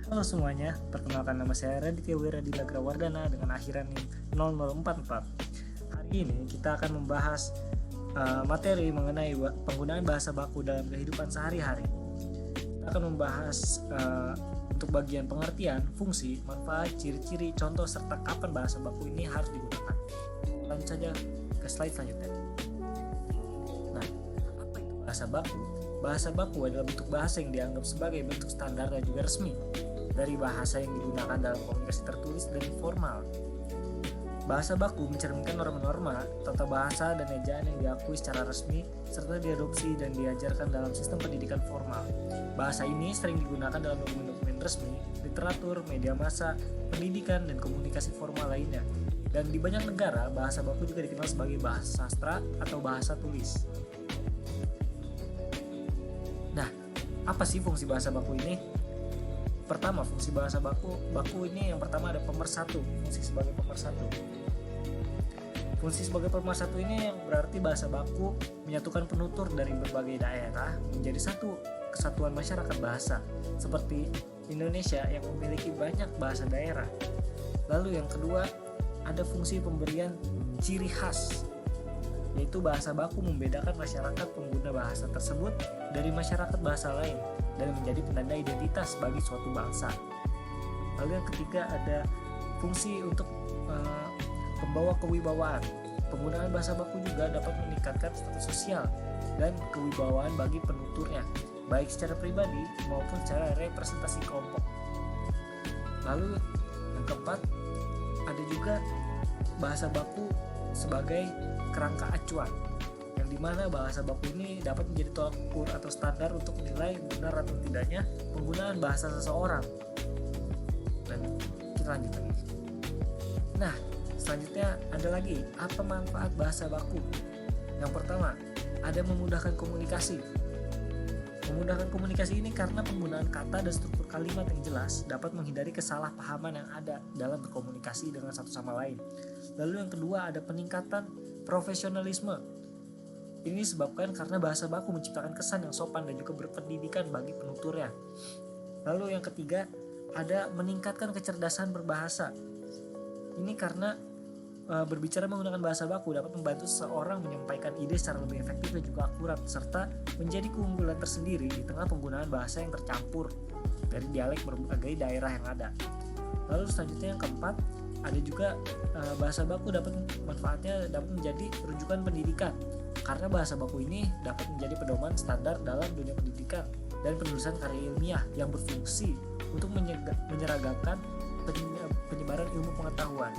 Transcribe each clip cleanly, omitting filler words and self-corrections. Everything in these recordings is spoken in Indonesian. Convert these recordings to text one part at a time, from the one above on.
Halo semuanya, perkenalkan nama saya Raditya Wiradila Grawardana dengan akhiran NIM 0044. Hari ini kita akan membahas materi mengenai penggunaan bahasa baku dalam kehidupan sehari-hari. Kita akan membahas untuk bagian pengertian, fungsi, manfaat, ciri-ciri, contoh, serta kapan bahasa baku ini harus digunakan. Lanjut saja ke slide selanjutnya. Nah, apa itu bahasa baku? Bahasa baku adalah bentuk bahasa yang dianggap sebagai bentuk standar dan juga resmi dari bahasa yang digunakan dalam komunikasi tertulis dan formal. Bahasa baku mencerminkan norma-norma, tata bahasa, dan ejaan yang diakui secara resmi serta diadopsi dan diajarkan dalam sistem pendidikan formal. Bahasa ini sering digunakan dalam dokumen-dokumen resmi, literatur, media massa, pendidikan, dan komunikasi formal lainnya. Dan di banyak negara, bahasa baku juga dikenal sebagai bahasa sastra atau bahasa tulis. Nah, apa sih fungsi bahasa baku ini? Pertama, fungsi bahasa baku ini yang pertama ada pemersatu, fungsi sebagai pemersatu. Fungsi sebagai pemersatu ini yang berarti bahasa baku menyatukan penutur dari berbagai daerah menjadi satu kesatuan masyarakat bahasa, seperti Indonesia yang memiliki banyak bahasa daerah. Lalu yang kedua, ada fungsi pemberian ciri khas, yaitu bahasa baku membedakan masyarakat pengguna bahasa tersebut dari masyarakat bahasa lain dan menjadi penanda identitas bagi suatu bangsa. Lalu yang ketiga ada fungsi untuk pembawa kewibawaan. Penggunaan bahasa baku juga dapat meningkatkan status sosial dan kewibawaan bagi penuturnya, baik secara pribadi maupun secara representasi kelompok. Lalu yang keempat ada juga bahasa baku sebagai kerangka acuan, yang dimana bahasa baku ini dapat menjadi tolak ukur atau standar untuk menilai benar atau tidaknya penggunaan bahasa seseorang. Dan kita lanjut lagi. Nah, selanjutnya ada lagi, apa manfaat bahasa baku? Yang pertama, ada memudahkan komunikasi. Memudahkan komunikasi ini karena penggunaan kata dan struktur kalimat yang jelas dapat menghindari kesalahpahaman yang ada dalam berkomunikasi dengan satu sama lain. Lalu yang kedua ada peningkatan profesionalisme. Ini disebabkan karena bahasa baku menciptakan kesan yang sopan dan juga berpendidikan bagi penuturnya. Lalu yang ketiga ada meningkatkan kecerdasan berbahasa. Ini karena berbicara menggunakan bahasa baku dapat membantu seseorang menyampaikan ide secara lebih efektif dan juga akurat, serta menjadi keunggulan tersendiri di tengah penggunaan bahasa yang tercampur dari dialek berbagai daerah yang ada. Lalu selanjutnya yang keempat, ada juga bahasa baku manfaatnya dapat menjadi rujukan pendidikan, karena bahasa baku ini dapat menjadi pedoman standar dalam dunia pendidikan dan penulisan karya ilmiah yang berfungsi untuk menyeragakan penyebaran ilmu pengetahuan.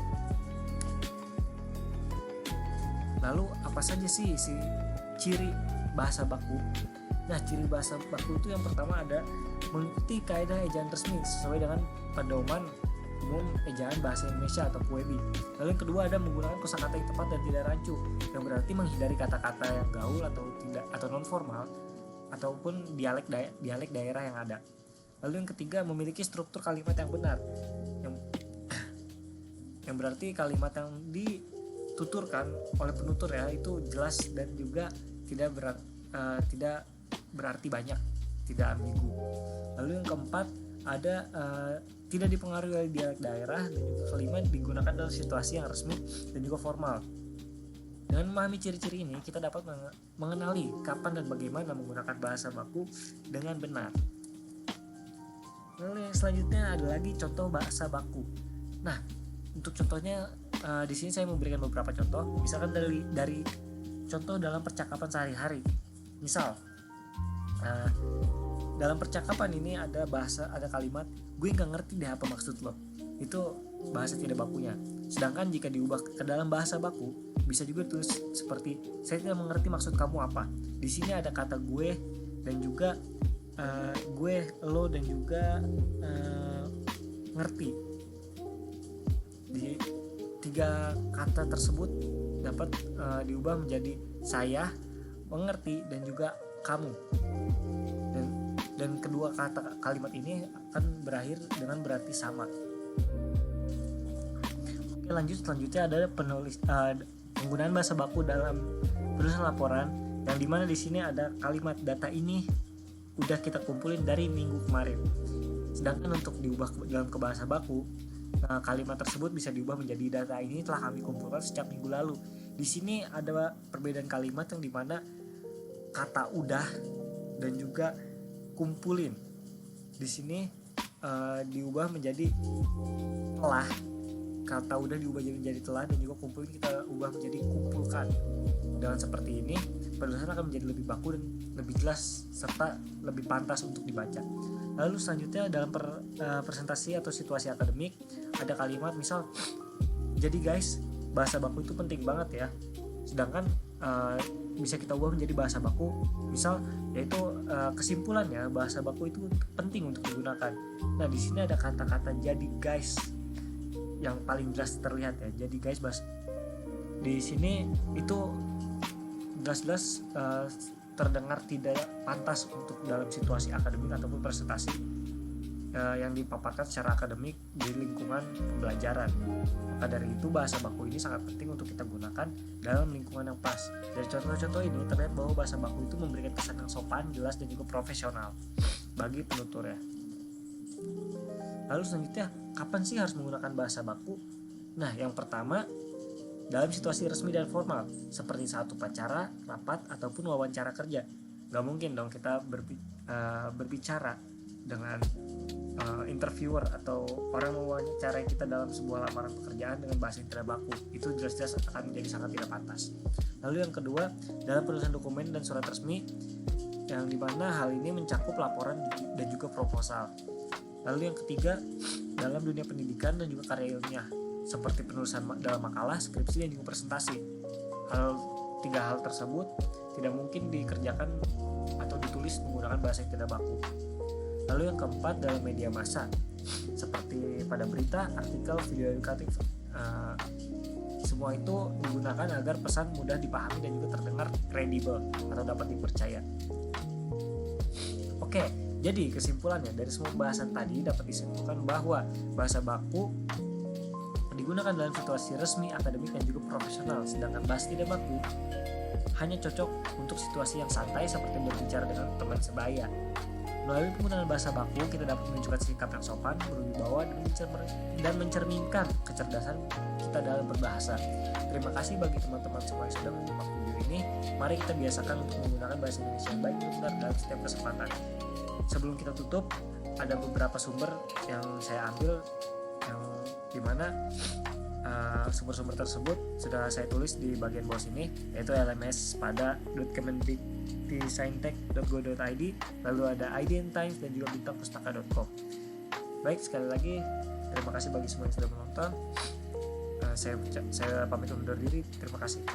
Lalu apa saja sih ciri bahasa baku? Nah, ciri bahasa baku itu yang pertama ada mengikuti kaidah ejaan resmi sesuai dengan pedoman umum ejaan bahasa Indonesia atau PUEBI. Lalu yang kedua ada menggunakan kosakata yang tepat dan tidak rancu, yang berarti menghindari kata-kata yang gaul atau non formal ataupun dialek daerah yang ada. Lalu yang ketiga memiliki struktur kalimat yang benar, yang berarti kalimat yang dituturkan oleh penutur ya itu jelas dan juga tidak berarti banyak, tidak ambigu. Lalu yang keempat ada tidak dipengaruhi oleh dialek daerah dan juga kalimat digunakan dalam situasi yang resmi dan juga formal. Dengan memahami ciri-ciri ini kita dapat mengenali kapan dan bagaimana menggunakan bahasa baku dengan benar. Lalu yang selanjutnya ada lagi contoh bahasa baku. Nah, untuk contohnya di sini saya memberikan beberapa contoh, misalkan dari contoh dalam percakapan sehari-hari. Misal dalam percakapan ini ada kalimat gue nggak ngerti deh apa maksud lo, itu bahasa tidak bakunya. Sedangkan jika diubah ke dalam bahasa baku bisa juga tulis seperti saya tidak mengerti maksud kamu apa. Di sini ada kata gue dan juga gue, lo, dan juga ngerti. Di tiga kata tersebut dapat diubah menjadi saya, mengerti, dan juga kamu. Dan kedua kata kalimat ini akan berakhir dengan berarti sama. Oke, selanjutnya ada penggunaan bahasa baku dalam penulisan laporan, yang dimana di sini ada kalimat data ini udah kita kumpulin dari minggu kemarin. Sedangkan untuk diubah dalam ke bahasa baku, kalimat tersebut bisa diubah menjadi data ini telah kami kumpulkan sejak minggu lalu. Di sini ada perbedaan kalimat yang dimana kata udah dan juga kumpulin di sini diubah menjadi telah. Kata udah diubah menjadi telah dan juga kumpulin kita ubah menjadi kumpulkan. Dengan seperti ini, penulisan akan menjadi lebih baku dan lebih jelas serta lebih pantas untuk dibaca. Lalu selanjutnya dalam presentasi atau situasi akademik ada kalimat misal, jadi guys, bahasa baku itu penting banget ya. Sedangkan bisa kita ubah menjadi bahasa baku misal, yaitu kesimpulannya bahasa baku itu penting untuk digunakan. Nah di sini ada kata-kata jadi guys yang paling jelas terlihat ya. Jadi guys, di sini itu jelas-jelas terdengar tidak pantas untuk dalam situasi akademik ataupun presentasi yang dipaparkan secara akademik di lingkungan pembelajaran. Maka dari itu bahasa baku ini sangat penting untuk kita gunakan dalam lingkungan yang pas. Dari contoh-contoh ini terlihat bahwa bahasa baku itu memberikan kesan yang sopan, jelas dan juga profesional bagi penuturnya. Lalu selanjutnya, kapan sih harus menggunakan bahasa baku? Nah, yang pertama dalam situasi resmi dan formal seperti saat upacara, rapat, ataupun wawancara kerja. Gak mungkin dong kita berbicara dengan interviewer atau orang mewawancarai kita dalam sebuah lamaran pekerjaan dengan bahasa yang tidak baku. Itu jelas-jelas akan menjadi sangat tidak pantas. Lalu yang kedua, dalam penulisan dokumen dan surat resmi yang dimana hal ini mencakup laporan dan juga proposal. Lalu yang ketiga, dalam dunia pendidikan dan juga karya ilmiah seperti penulisan dalam makalah, skripsi, dan juga presentasi. Tiga hal tersebut tidak mungkin dikerjakan atau ditulis menggunakan bahasa yang tidak baku. Lalu yang keempat, dalam media massa seperti pada berita, artikel, video edukatif, semua itu digunakan agar pesan mudah dipahami dan juga terdengar kredibel atau dapat dipercaya. Oke, jadi kesimpulannya dari semua pembahasan tadi dapat disimpulkan bahwa bahasa baku digunakan dalam situasi resmi, akademik, dan juga profesional, sedangkan bahasa tidak baku hanya cocok untuk situasi yang santai seperti berbicara dengan teman sebaya. Melalui penggunaan bahasa baku, kita dapat menunjukkan sikap yang sopan, berwibawa, dan mencerminkan kecerdasan kita dalam berbahasa. Terima kasih bagi teman-teman semua yang sudah menyimak video ini. Mari kita biasakan untuk menggunakan bahasa Indonesia yang baik dan benar dalam setiap kesempatan. Sebelum kita tutup, ada beberapa sumber yang saya ambil yang dimana sumber-sumber tersebut sudah saya tulis di bagian bawah sini, yaitu lms.kemendikbudristek.go.id, lalu ada IDN Times dan juga bintangpustaka.com. Baik, sekali lagi terima kasih bagi semua yang sudah menonton. Saya pamit undur diri. Terima kasih.